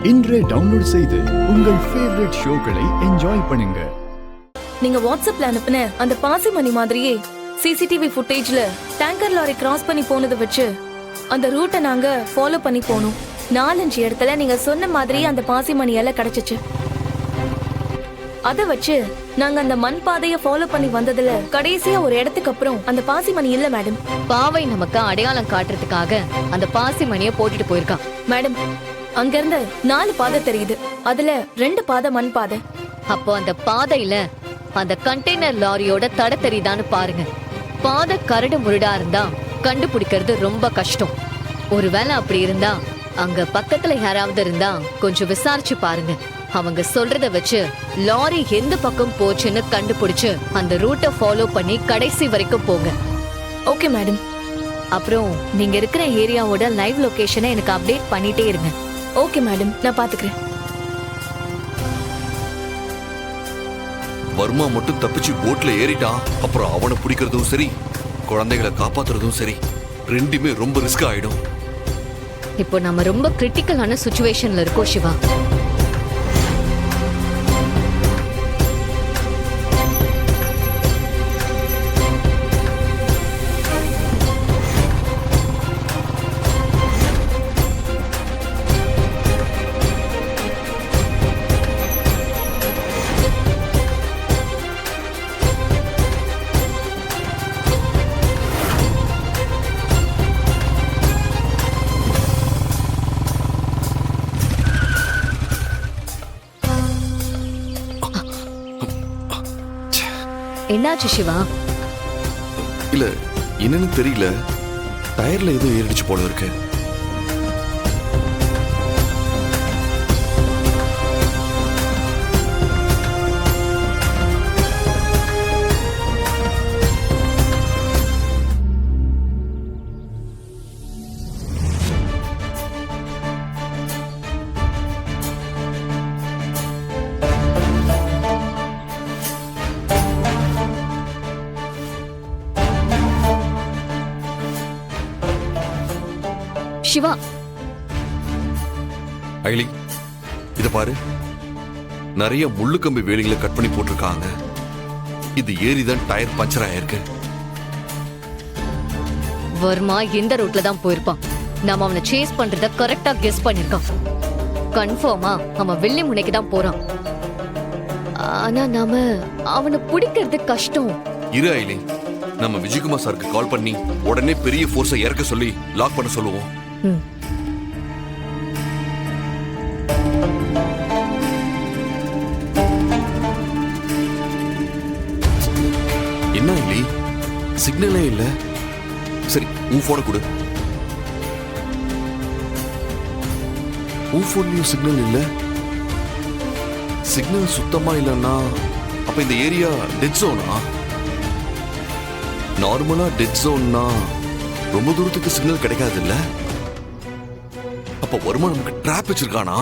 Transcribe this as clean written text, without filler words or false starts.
இன்றே டவுன்லோட் செய்து உங்கள் ஃபேவரட் ஷோக்களை என்ஜாய் பண்ணுங்க. நீங்க வாட்ஸ்அப்ல அனுப்புன அந்த பாசி மணி மாதிரியே சிசிடிவி ஃபுட்டேஜ்ல டேங்கர் லாரி கிராஸ் பண்ணி போனதை வச்சு அந்த ரூட்டை நாங்க ஃபாலோ பண்ணி போனோம். 4-5 இடத்துல நீங்க சொன்ன மாதிரி அந்த பாசி மணி எல்லாம் கிடைச்சிச்சு. அதை வச்சு நாங்க அந்த மண் பாதைய ஃபாலோ பண்ணி வந்ததுல கடைசியா ஒரு இடத்துக்கு அப்புறம் அந்த பாசி மணி இல்ல மேடம். பாவை நமக்கு அடையாளம் காட்டுறதுக்காக அந்த பாசி மணிய போட்டுட்டு போயிருக்கான். மேடம், அங்க இருந்து 4 பாதை தெரியுது. அதுல 2 பாதை மண் பாதை. அப்போ அந்த பாதையில அந்த கண்டெய்னர் லாரியோட தடை தெரியுதான்னு பாருங்க. பாதை கரடு முரடா இருந்தா கண்டுபிடிக்கிறது ரொம்ப கஷ்டம். ஒருவேளை அப்படி இருந்தா அங்க பக்கத்துல யாராவது இருந்தா கொஞ்சம் விசாரிச்சு பாருங்க. அவங்க சொல்றத வச்சு லாரி எந்த பக்கம் போச்சுன்னு கண்டுபிடிச்சு அந்த ரூட்டை ஃபாலோ பண்ணி கடைசி வரைக்கும் போங்க. Okay madam. அப்புறம் நீங்க இருக்கிற ஏரியாவோட லைவ் லொகேஷனை எனக்கு அப்டேட் பண்ணிட்டே இருங்க. ஓகே மேடம், நான் பாத்துக்கிறேன். வர்மா மட்டும் தப்பிச்சு போட்ல ஏறிட்டான். அப்புறம் அவனை பிடிக்கிறதும் சரி, குழந்தைகளை காப்பாத்துறதும் சரி, ரெண்டுமே ரொம்ப ரிஸ்க் ஆயிடும். இப்போ நம்ம ரொம்ப கிரிட்டிக்கலான சிச்சுவேஷன்ல இருக்கோம் சிவா. என்னாச்சு சிவா? இல்ல என்னன்னு தெரியல, டயர்ல ஏதோ ஏறிடுச்சு போல இருக்கு. சிவா, ஐலி, இத பாரு, நிறைய முள்ளு கம்பி வேலிகளை கட் பண்ணி போட்டிருக்காங்க. இது ஏறிதான் டயர் பஞ்சர் ஆயிருக்கு. வர்மா இந்த ரூட்ல தான் போயிருப்பான். நாம அவனை சேஸ் பண்றத கரெக்டா கெஸ் பண்ணிருக்கான். கன்ஃபார்மா அவன் வெள்ளி முனைக்கு தான் போறான். ஆனா நாம அவனை பிடிக்கிறது கஷ்டம். இரு ஐலி, நம்ம விஜயகுமார் சாருக்கு கால் பண்ணி உடனே பெரிய போர்ஸை இறக்க சொல்லி லாக் பண்ண சொல்லுவோம். என்ன ஐலி, சிக்னலே இல்ல. சரி, உன் போனை கொடு. உன் போன்லயும் சிக்னல் இல்ல. சிக்னல் சுத்தமா இல்லன்னா அப்ப இந்த ஏரியா டெட் ஜோனா? நார்மலா டெட் ஜோன்னா ரொம்ப தூரத்துக்கு சிக்னல் கிடைக்காது இல்ல? அப்ப வருமா நமக்கு டிராப் வச்சிருக்கானா?